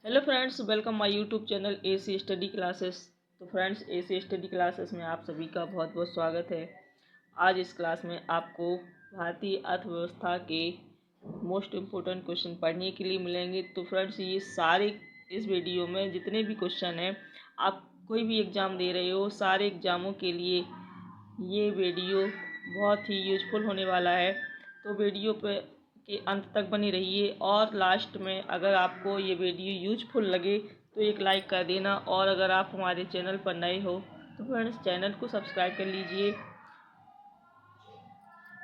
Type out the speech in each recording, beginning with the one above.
Hello friends, welcome my YouTube channel AC study classes. तो friends, AC study classes में आप सभी का बहुत बहुत स्वागत है। आज इस क्लास में आपको भारतीय अर्थव्यवस्था के मोस्ट इम्पोर्टेंट क्वेश्चन पढ़ने के लिए मिलेंगे। तो फ्रेंड्स, ये सारे इस वीडियो में जितने भी क्वेश्चन हैं, आप कोई भी एग्ज़ाम दे रहे हो, सारे एग्ज़ामों के लिए ये वीडियो बहुत ही यूजफुल होने वाला है। तो वीडियो पे के अंत तक बनी रहिए और लास्ट में अगर आपको ये वीडियो यूजफुल लगे तो एक लाइक कर देना। और अगर आप हमारे चैनल पर नए हो तो फ्रेंड्स, चैनल को सब्सक्राइब कर लीजिए।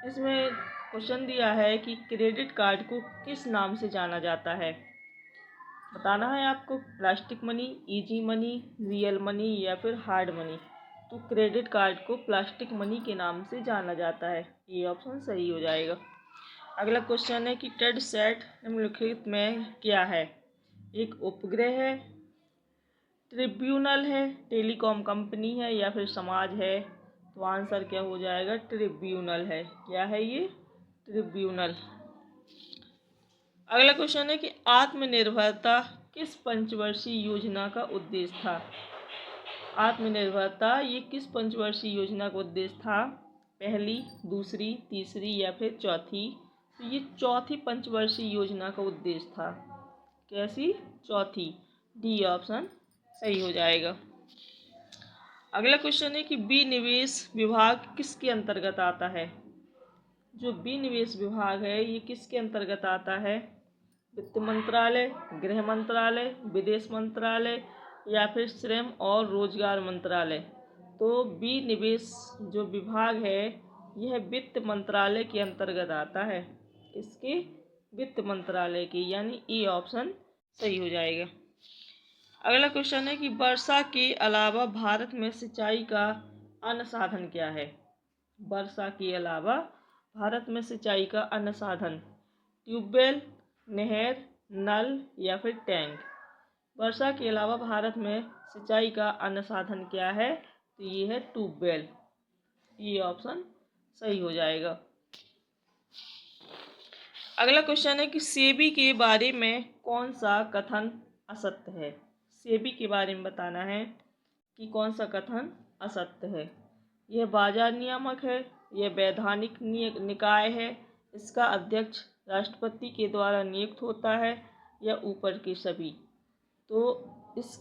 इसमें क्वेश्चन दिया है कि क्रेडिट कार्ड को किस नाम से जाना जाता है। बताना है आपको, plastic money, easy money, real money या फिर हार्ड मनी। तो क्रेडिट कार्ड को प्लास्टिक मनी के नाम से जाना जाता है, ये ऑप्शन सही हो जाएगा। अगला क्वेश्चन है कि टेडसैट निम्नलिखित में क्या है। एक उपग्रह है, ट्रिब्यूनल है, टेलीकॉम कंपनी है या फिर समाज है। तो आंसर क्या हो जाएगा, ट्रिब्यूनल है। क्या है ये, ट्रिब्यूनल। अगला क्वेश्चन है कि आत्मनिर्भरता किस पंचवर्षीय योजना का उद्देश्य था। आत्मनिर्भरता ये किस पंचवर्षीय योजना का उद्देश्य था। पहली, दूसरी, तीसरी या फिर चौथी। तो ये चौथी पंचवर्षीय योजना का उद्देश्य था। कैसी, चौथी। डी ऑप्शन सही हो जाएगा। अगला क्वेश्चन है कि विनिवेश विभाग किसके अंतर्गत आता है। जो विनिवेश विभाग है ये किसके अंतर्गत आता है। वित्त मंत्रालय, गृह मंत्रालय, विदेश मंत्रालय या फिर श्रम और रोजगार मंत्रालय। तो विनिवेश जो विभाग है यह वित्त मंत्रालय के अंतर्गत आता है। इसके वित्त मंत्रालय की, यानी ई ऑप्शन सही हो जाएगा। अगला क्वेश्चन है कि वर्षा के अलावा भारत में सिंचाई का अन्य साधन क्या है। वर्षा के अलावा भारत में सिंचाई का अन्य साधन, ट्यूबवेल, नहर, नल या फिर टैंक। वर्षा के अलावा भारत में सिंचाई का अन्य साधन क्या है। तो ये है ट्यूबवेल, ये ऑप्शन सही हो जाएगा। अगला क्वेश्चन है कि सेबी के बारे में कौन सा कथन असत्य है। सेबी के बारे में बताना है कि कौन सा कथन असत्य है। यह बाजार नियामक है, यह वैधानिक निकाय है, इसका अध्यक्ष राष्ट्रपति के द्वारा नियुक्त होता है या ऊपर के सभी। तो इस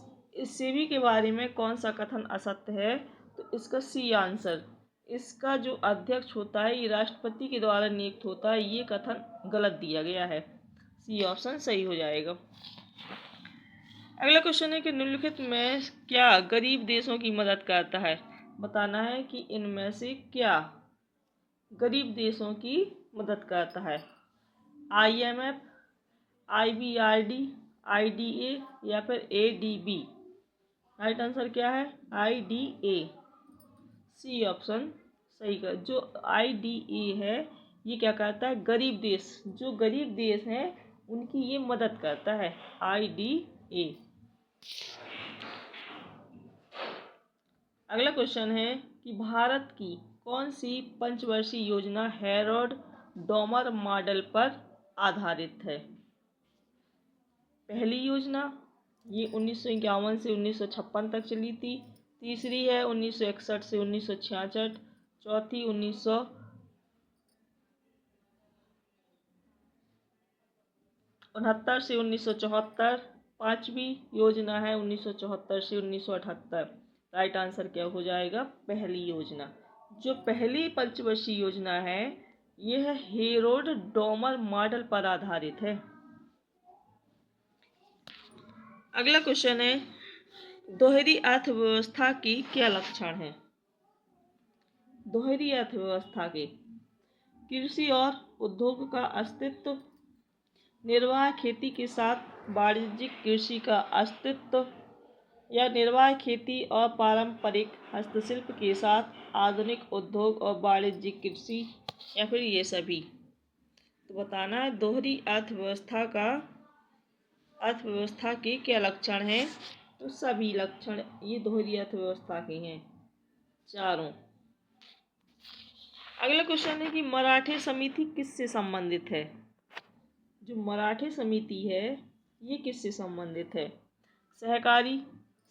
सेबी के बारे में कौन सा कथन असत्य है। तो इसका सी आंसर, इसका जो अध्यक्ष होता है ये राष्ट्रपति के द्वारा नियुक्त होता है, ये कथन गलत दिया गया है। सी ऑप्शन सही हो जाएगा। अगला क्वेश्चन है कि निम्नलिखित में क्या गरीब देशों की मदद करता है। बताना है कि इनमें से क्या गरीब देशों की मदद करता है। IMF, IBRD, IDA या फिर ADB। राइट आंसर क्या है, IDA। सी ऑप्शन सही का। जो IDA है ये क्या करता है, गरीब देश, जो गरीब देश हैं उनकी ये मदद करता है, IDA। अगला क्वेश्चन है कि भारत की कौन सी पंचवर्षीय योजना हैरोल्ड डोमर मॉडल पर आधारित है। पहली योजना ये 1951 से 1956 तक चली थी। तीसरी है 1961 से 1966। चौथी 1969 से 1974। पांचवी योजना है 1974 से 1978। राइट आंसर क्या हो जाएगा, पहली योजना। जो पहली पंचवर्षीय योजना है यह हैरोल्ड डोमर मॉडल पर आधारित है। अगला क्वेश्चन है, दोहरी अर्थव्यवस्था की क्या लक्षण है। दोहरी अर्थव्यवस्था के, कृषि और उद्योग का अस्तित्व, निर्वाह खेती के साथ वाणिज्यिक कृषि का अस्तित्व, या निर्वाह खेती और पारंपरिक हस्तशिल्प के साथ आधुनिक उद्योग और वाणिज्यिक कृषि, या फिर ये सभी। तो बताना है दोहरी अर्थव्यवस्था के क्या लक्षण हैं। तो सभी लक्षण ये दोहरी अर्थव्यवस्था के हैं, चारों। अगला क्वेश्चन है कि मराठे समिति किससे संबंधित है। जो मराठे समिति है ये किससे संबंधित है? सहकारी,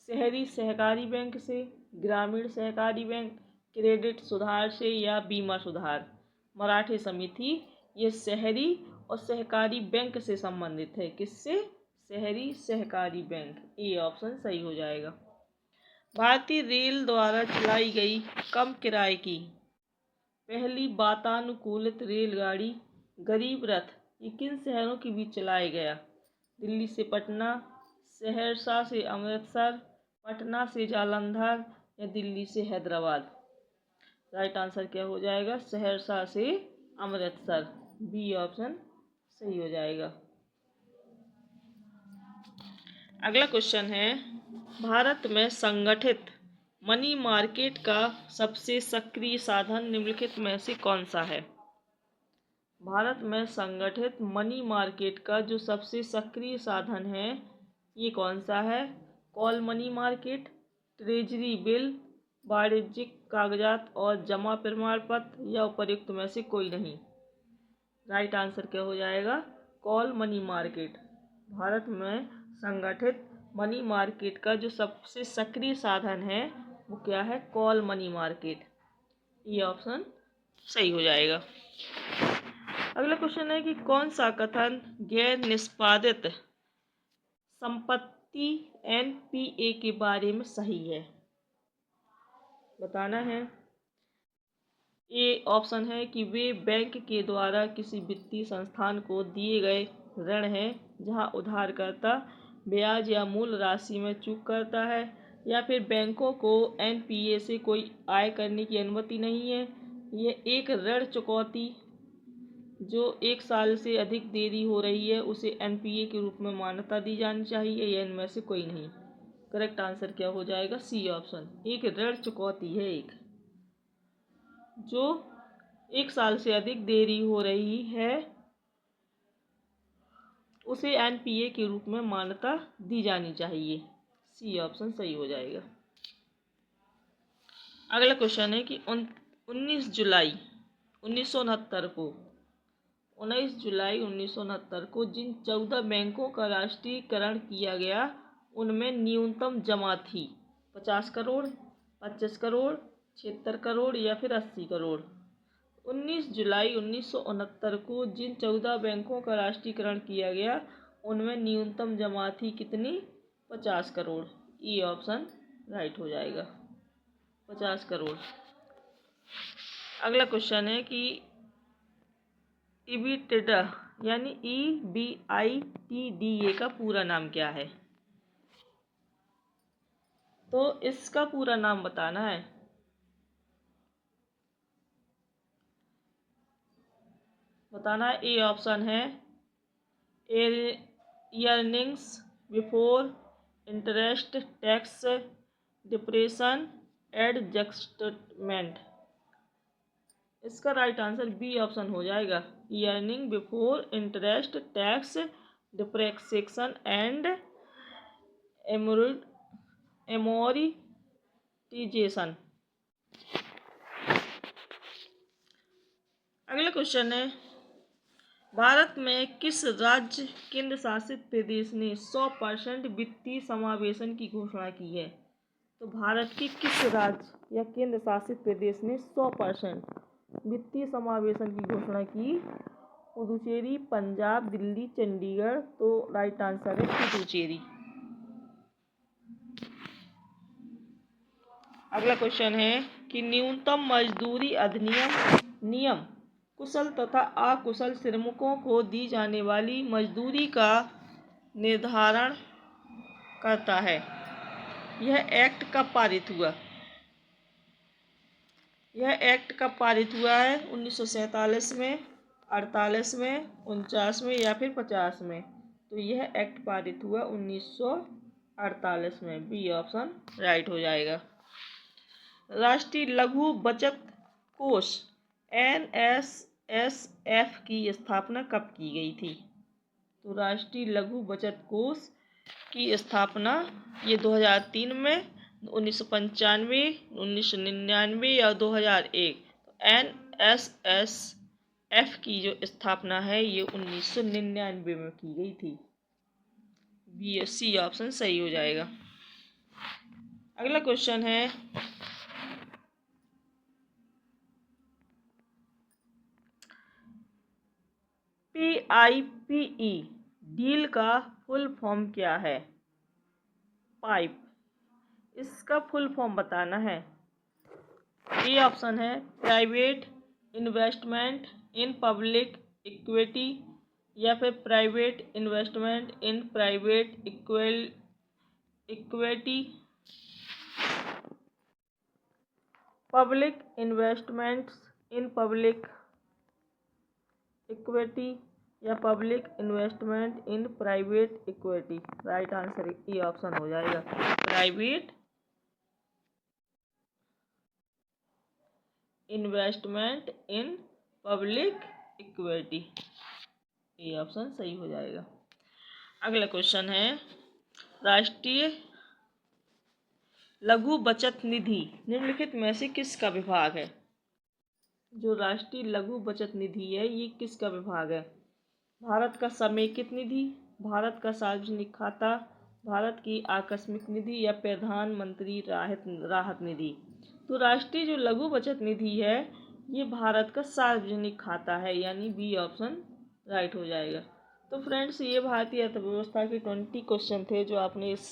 शहरी सहकारी बैंक से, ग्रामीण सहकारी बैंक, क्रेडिट सुधार से या बीमा सुधार। मराठे समिति ये शहरी और सहकारी बैंक से संबंधित है। किससे? शहरी सहकारी बैंक। ए ऑप्शन सही हो जाएगा। भारतीय रेल द्वारा चलाई गई कम किराए की पहली वातानुकूलित रेलगाड़ी गरीब रथ ये किन शहरों के बीच चलाया गया? दिल्ली से पटना, सहरसा से अमृतसर, पटना से जालंधर या दिल्ली से हैदराबाद। राइट आंसर क्या हो जाएगा? सहरसा से अमृतसर। बी ऑप्शन सही हो जाएगा। अगला क्वेश्चन है, भारत में संगठित मनी मार्केट का सबसे सक्रिय साधन निम्नलिखित में से कौन सा है? भारत में संगठित मनी मार्केट का जो सबसे सक्रिय साधन है ये कौन सा है? Call money market, treasury bill, वाणिज्यिक कागजात और जमा प्रमाण पत्र या उपर्युक्त में से कोई नहीं। राइट आंसर क्या हो जाएगा? Call money market. भारत में संगठित मनी मार्केट का जो सबसे सक्रिय साधन है वो क्या है? Call money market. ये ऑप्शन सही हो जाएगा। अगला क्वेश्चन है कि कौन सा कथन गैर निष्पादित संपत्ति एनपीए के बारे में सही है? बताना है। ए ऑप्शन है कि वे बैंक के द्वारा किसी वित्तीय संस्थान को दिए गए ऋण हैं जहां उधारकर्ता ब्याज या मूल राशि में चूक करता है, या फिर बैंकों को एनपीए से कोई आय करने की अनुमति नहीं है। यह एक ऋण चुकौती जो 1 साल से अधिक देरी हो रही है उसे एनपीए के रूप में मान्यता दी जानी चाहिए, या इनमें से कोई नहीं। करेक्ट आंसर क्या हो जाएगा? C option. एक ऋण चुकौती है एक जो 1 साल से अधिक देरी हो रही है उसे एनपीए के रूप में मान्यता दी जानी चाहिए। सी ऑप्शन सही हो जाएगा। अगला क्वेश्चन है कि 19 जुलाई 1969 को 19 जुलाई 1969 को जिन 14 बैंकों का राष्ट्रीयकरण किया गया उनमें न्यूनतम जमा थी 50 करोड़, 25 करोड़, 76 करोड़ या फिर 80 करोड़। 19 जुलाई 1969 को जिन 14 बैंकों का राष्ट्रीयकरण किया गया उनमें न्यूनतम जमा थी कितनी? 50 करोड़। ई ऑप्शन राइट हो जाएगा। 50 करोड़। अगला क्वेश्चन है कि ईबीटीडा यानी EBITDA का पूरा नाम क्या है? तो इसका पूरा नाम बताना है। बताना है। ए ऑप्शन है earnings before interest tax depreciation adjustment. इसका राइट आंसर बी ऑप्शन हो जाएगा। Earning before interest tax depreciation and amortisation. अगला क्वेश्चन है, भारत में किस राज्य केंद्र शासित प्रदेश ने 100% वित्तीय समावेशन की घोषणा की है? तो भारत के किस राज्य या केंद्र शासित प्रदेश ने 100% वित्तीय समावेशन की घोषणा की? पुदुचेरी, पंजाब, दिल्ली, चंडीगढ़। तो राइट आंसर है पुदुचेरी। अगला क्वेश्चन है कि न्यूनतम मजदूरी अधिनियम नियम कुशल तथा अकुशल श्रमिकों को दी जाने वाली मजदूरी का निर्धारण करता है। यह एक्ट कब पारित हुआ? यह एक्ट कब पारित हुआ है? 1947 में, 48 में, 49 में या फिर 50 में। तो यह एक्ट पारित हुआ 1948 में। बी ऑप्शन राइट हो जाएगा। राष्ट्रीय लघु बचत कोष NSSF की स्थापना कब की गई थी? तो राष्ट्रीय लघु बचत कोष की स्थापना ये 2003 में, 1995, 1999 या 2001। NSSF की जो स्थापना है ये 1999 में की गई थी। बी सी ऑप्शन सही हो जाएगा। अगला क्वेश्चन है PIPE डील का फुल फॉर्म क्या है? पाइप, इसका फुल फॉर्म बताना है। ए ऑप्शन है private investment in public equity या फिर private investment in private equity, public investments in public equity या public investment in private equity. Right answer A option हो जाएगा, private investment in public equity, A option सही हो जाएगा। अगला question है राष्ट्रीय लघु बचत निधि निम्नलिखित में से किसका विभाग है? जो राष्ट्रीय लघु बचत निधि है ये किसका विभाग है? भारत का समेकित निधि, भारत का सार्वजनिक खाता, भारत की आकस्मिक निधि या प्रधानमंत्री राहत निधि। तो राष्ट्रीय जो लघु बचत निधि है ये भारत का सार्वजनिक खाता है, यानी बी ऑप्शन राइट हो जाएगा। तो फ्रेंड्स ये भारतीय अर्थव्यवस्था के 20 क्वेश्चन थे जो आपने इस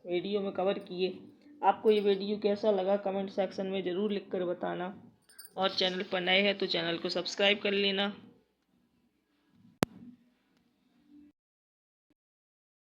वीडियो में कवर किए। आपको ये वीडियो कैसा लगा कमेंट सेक्शन में ज़रूर लिख कर बताना, और चैनल पर नए हैं तो चैनल को सब्सक्राइब कर लेना।